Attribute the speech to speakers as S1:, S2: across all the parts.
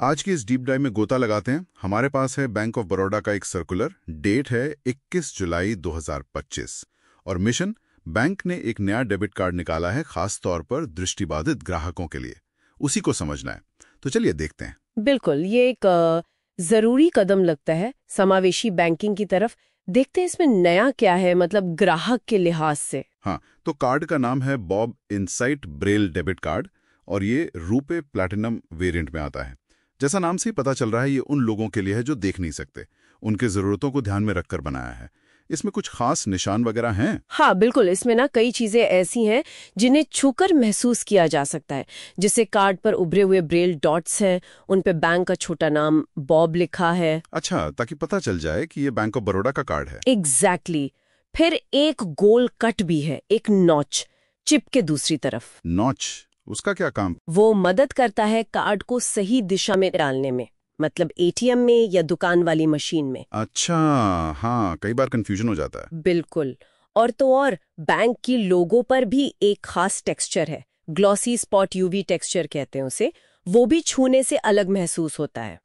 S1: आज की इस डीप डाइव में गोता लगाते हैं। हमारे पास है बैंक ऑफ बड़ौदा का एक सर्कुलर, डेट है 21 जुलाई 2025 और मिशन, बैंक ने एक नया डेबिट कार्ड निकाला है खास तौर पर दृष्टिबाधित ग्राहकों के लिए। उसी को समझना है, तो चलिए देखते हैं।
S2: बिल्कुल, ये एक जरूरी कदम लगता है समावेशी बैंकिंग की तरफ। देखते हैं इसमें नया क्या है, मतलब ग्राहक के लिहाज से।
S1: हाँ, तो कार्ड का नाम है Bob insight Braille debit card और ये रूपे प्लैटिनम वेरिएंट में आता है। जैसा नाम से ही पता चल रहा है, ये उन लोगों के लिए है जो देख नहीं सकते, उनके जरूरतों को ध्यान में रखकर बनाया है। इसमें कुछ खास निशान वगैरह हैं?
S2: हाँ बिल्कुल, इसमें ना कई चीजें ऐसी हैं जिन्हें छूकर महसूस किया जा सकता है। जैसे कार्ड पर उभरे हुए ब्रेल डॉट्स हैं, उन पे बैंक का छोटा नाम बॉब लिखा है।
S1: अच्छा, ताकि पता चल जाए कि ये बैंक ऑफ बड़ौदा का कार्ड है।
S2: एग्जैक्टली। फिर एक गोल कट भी है, एक नॉच चिप के दूसरी तरफ।
S1: नॉच, उसका क्या काम?
S2: वो मदद करता है कार्ड को सही दिशा में डालने में, मतलब एटीएम में या दुकान वाली मशीन में।
S1: अच्छा, हाँ, कई बार कंफ्यूजन हो जाता है।
S2: बिल्कुल। और तो और बैंक की लोगो पर भी एक खास टेक्सचर है, ग्लॉसी स्पॉट यूवी टेक्सचर कहते हैं उसे। वो भी छूने से अलग महसूस होता है।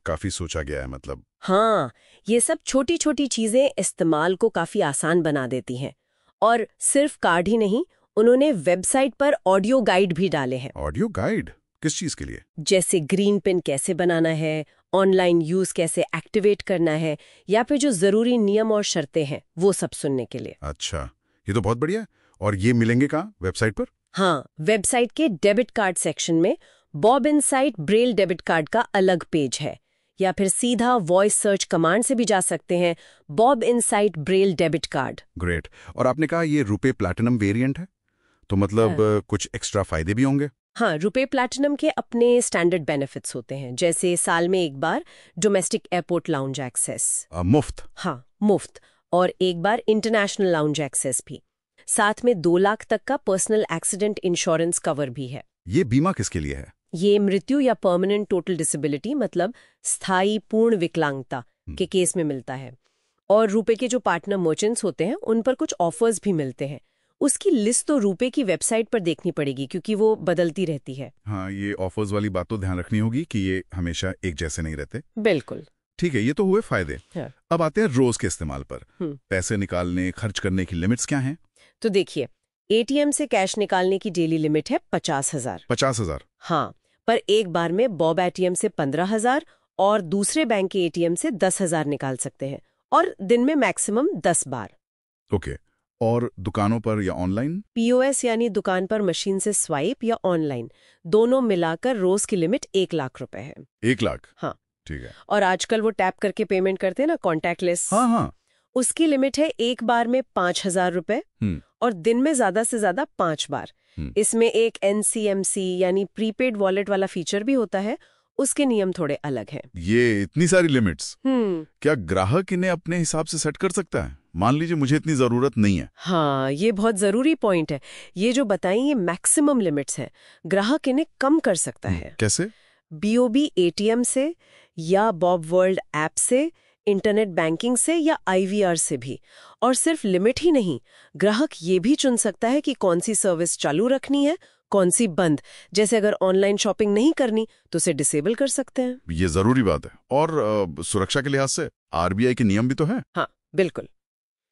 S1: काफी सोचा गया है मतलब।
S2: हाँ, ये सब छोटी छोटी चीजें इस्तेमाल को काफी आसान बना देती हैं। और सिर्फ कार्ड ही नहीं, उन्होंने वेबसाइट पर ऑडियो गाइड भी डाले हैं।
S1: ऑडियो गाइड किस चीज के लिए?
S2: जैसे ग्रीन पिन कैसे बनाना है, ऑनलाइन यूज कैसे एक्टिवेट करना है, या फिर जो जरूरी नियम और शर्तें हैं वो सब सुनने के लिए।
S1: अच्छा, ये तो बहुत बढ़िया है। और ये मिलेंगे कहाँ, वेबसाइट पर?
S2: हाँ, वेबसाइट के डेबिट कार्ड सेक्शन में Bob insight Braille debit card का अलग पेज है, या फिर सीधा वॉइस सर्च कमांड से भी जा सकते हैं, Bob insight Braille debit card.
S1: Great. और आपने कहा ये रुपे प्लैटिनम वेरिएंट है, तो मतलब कुछ एक्स्ट्रा फायदे भी होंगे?
S2: हाँ, रुपे प्लैटिनम के अपने स्टैंडर्ड बेनिफिट्स होते हैं, जैसे साल में एक बार डोमेस्टिक एयरपोर्ट लाउंज एक्सेस।
S1: मुफ्त?
S2: हाँ, मुफ्त। और एक बार इंटरनेशनल लाउंज एक्सेस भी। साथ में 2 लाख तक का पर्सनल एक्सीडेंट इंश्योरेंस कवर भी है।
S1: ये बीमा किसके लिए है?
S2: ये मृत्यु या परमानेंट टोटल डिसेबिलिटी, मतलब स्थायी पूर्ण विकलांगता के केस में मिलता है। और रुपे के जो पार्टनर मर्चेंट्स होते हैं उन पर कुछ ऑफर्स भी मिलते हैं। उसकी लिस्ट तो रुपे की वेबसाइट पर देखनी पड़ेगी क्योंकि वो बदलती रहती है।
S1: हाँ, ये ऑफर्स वाली बात तो ध्यान रखनी होगी कि ये हमेशा एक जैसे नहीं रहते।
S2: बिल्कुल।
S1: ठीक है, ये तो हुए फायदे।
S2: हाँ।
S1: अब आते हैं रोज के इस्तेमाल पर। पैसे निकालने, खर्च करने की लिमिट्स क्या हैं?
S2: तो देखिए, एटीएम से कैश निकालने की डेली लिमिट है 50,000।
S1: 50,000?
S2: हाँ, पर एक बार में बॉब एटीएम से 15,000 और दूसरे बैंक के एटीएम से 10,000 निकाल सकते हैं, और दिन में मैक्सिमम 10 बार।
S1: ओके। और दुकानों पर या ऑनलाइन?
S2: पीओएस यानी दुकान पर मशीन से स्वाइप या ऑनलाइन, दोनों मिलाकर रोज की लिमिट 1 लाख रुपए है।
S1: 1 लाख?
S2: हाँ,
S1: ठीक है।
S2: और आजकल वो टैप करके पेमेंट करते हैं ना, कॉन्टैक्टलेस।
S1: हाँ हाँ।
S2: उसकी लिमिट है एक बार में 5,000 रुपए और दिन में ज्यादा से ज्यादा 5 बार। इसमें एक एनसीएमसी यानी प्रीपेड वॉलेट वाला फीचर भी होता है, उसके नियम थोड़े अलग हैं।
S1: ये इतनी सारी लिमिट्स, क्या ग्राहक इन्हें अपने हिसाब से सेट कर सकता है? मान लीजिए मुझे इतनी जरूरत नहीं है।
S2: हाँ, ये बहुत जरूरी पॉइंट है। ये जो बताई ये मैक्सिमम लिमिट्स हैं, ग्राहक इन्हें कम कर सकता है।
S1: कैसे?
S2: बीओबी एटीएम से या बॉब वर्ल्ड ऐप से, इंटरनेट बैंकिंग से या आईवीआर से भी। और सिर्फ लिमिट ही नहीं, ग्राहक ये भी चुन सकता है कि कौन सी सर्विस चालू रखनी है, कौन सी बंद। जैसे अगर ऑनलाइन शॉपिंग नहीं करनी तो उसे डिसेबल कर सकते हैं।
S1: ये जरूरी बात है। और सुरक्षा के लिहाज से आरबीआई के नियम भी तो है।
S2: हाँ बिल्कुल।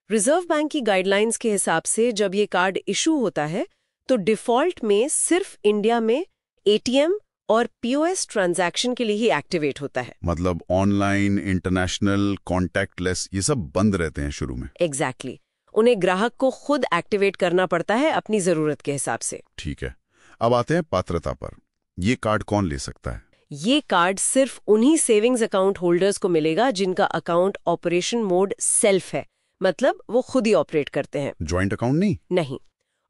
S2: रिजर्व बैंक की गाइडलाइंस के हिसाब से जब ये कार्ड इशू होता है तो डिफॉल्ट में सिर्फ इंडिया में एटीएम और पीओएस ट्रांजैक्शन के लिए ही एक्टिवेट होता है।
S1: मतलब ऑनलाइन, इंटरनेशनल, कॉन्टैक्टलेस ये सब बंद रहते हैं शुरू में।
S2: एग्जैक्टली। उन्हें ग्राहक को खुद एक्टिवेट करना पड़ता है अपनी जरूरत के हिसाब से।
S1: ठीक है, अब आते हैं पात्रता पर। ये कार्ड कौन ले सकता है?
S2: ये कार्ड सिर्फ उन्हीं सेविंग्स अकाउंट होल्डर्स को मिलेगा जिनका अकाउंट ऑपरेशन मोड सेल्फ है, मतलब वो खुद ही ऑपरेट करते हैं।
S1: ज्वाइंट अकाउंट नहीं?
S2: नहीं।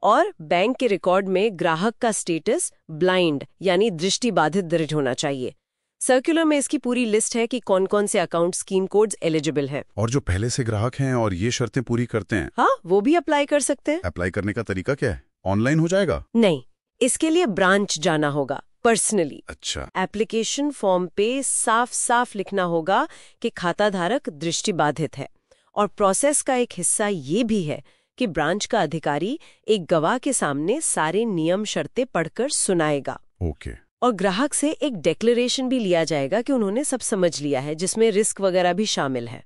S2: और बैंक के रिकॉर्ड में ग्राहक का स्टेटस ब्लाइंड यानी दृष्टिबाधित दर्ज होना चाहिए। सर्कुलर में इसकी पूरी लिस्ट है कि कौन कौन से अकाउंट स्कीम कोड्स एलिजिबल हैं।
S1: और जो पहले से ग्राहक हैं और ये शर्तें पूरी करते हैं,
S2: हाँ, वो भी अप्लाई कर सकते हैं।
S1: अप्लाई करने का तरीका क्या है? ऑनलाइन हो जाएगा?
S2: नहीं, इसके लिए ब्रांच जाना होगा पर्सनली।
S1: अच्छा।
S2: एप्लीकेशन फॉर्म पे साफ साफ लिखना होगा कि खाता धारक दृष्टिबाधित है। और प्रोसेस का एक हिस्सा ये भी है कि ब्रांच का अधिकारी एक गवाह के सामने सारे नियम शर्तें पढ़कर सुनाएगा।
S1: ओके।
S2: और ग्राहक से एक डिक्लेरेशन भी लिया जाएगा कि उन्होंने सब समझ लिया है, जिसमें रिस्क वगैरह भी शामिल है।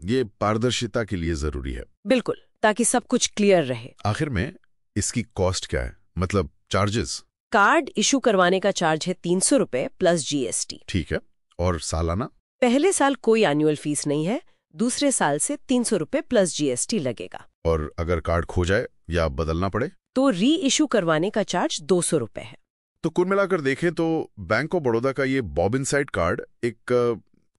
S1: ये पारदर्शिता के लिए जरूरी है।
S2: बिल्कुल, ताकि सब कुछ क्लियर रहे।
S1: आखिर में इसकी कॉस्ट क्या है, मतलब चार्जेस?
S2: कार्ड इशू करवाने का चार्ज है 300 रुपए प्लस GST।
S1: ठीक है। और सालाना?
S2: पहले साल कोई एनुअल फीस नहीं है, दूसरे साल से 300 रुपए प्लस GST लगेगा।
S1: और अगर कार्ड खो जाए या बदलना पड़े
S2: तो री इशू करवाने का चार्ज 200 रुपए है।
S1: तो कुल मिलाकर देखें तो बैंक ऑफ बड़ौदा का ये बॉब इनसाइट कार्ड एक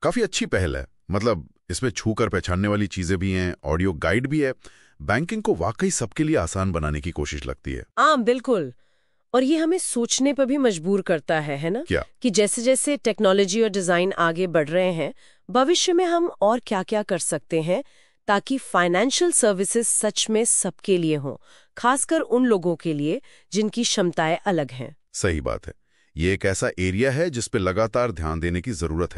S1: काफी अच्छी पहल है। मतलब इसमें छूकर पहचानने वाली चीजें भी हैं, ऑडियो गाइड भी है। बैंकिंग को वाकई सबके लिए आसान बनाने की कोशिश लगती है।
S2: हाँ बिल्कुल। और ये हमें सोचने पर भी मजबूर करता है ना?
S1: क्या?
S2: कि जैसे जैसे टेक्नोलॉजी और डिजाइन आगे बढ़ रहे हैं, भविष्य में हम और क्या क्या कर सकते हैं ताकि फाइनेंशियल सर्विसेज सच में सबके लिए हों, खासकर उन लोगों के लिए जिनकी क्षमताएं अलग हैं।
S1: सही बात है। ये एक ऐसा एरिया है जिस पे लगातार ध्यान देने की जरूरत है।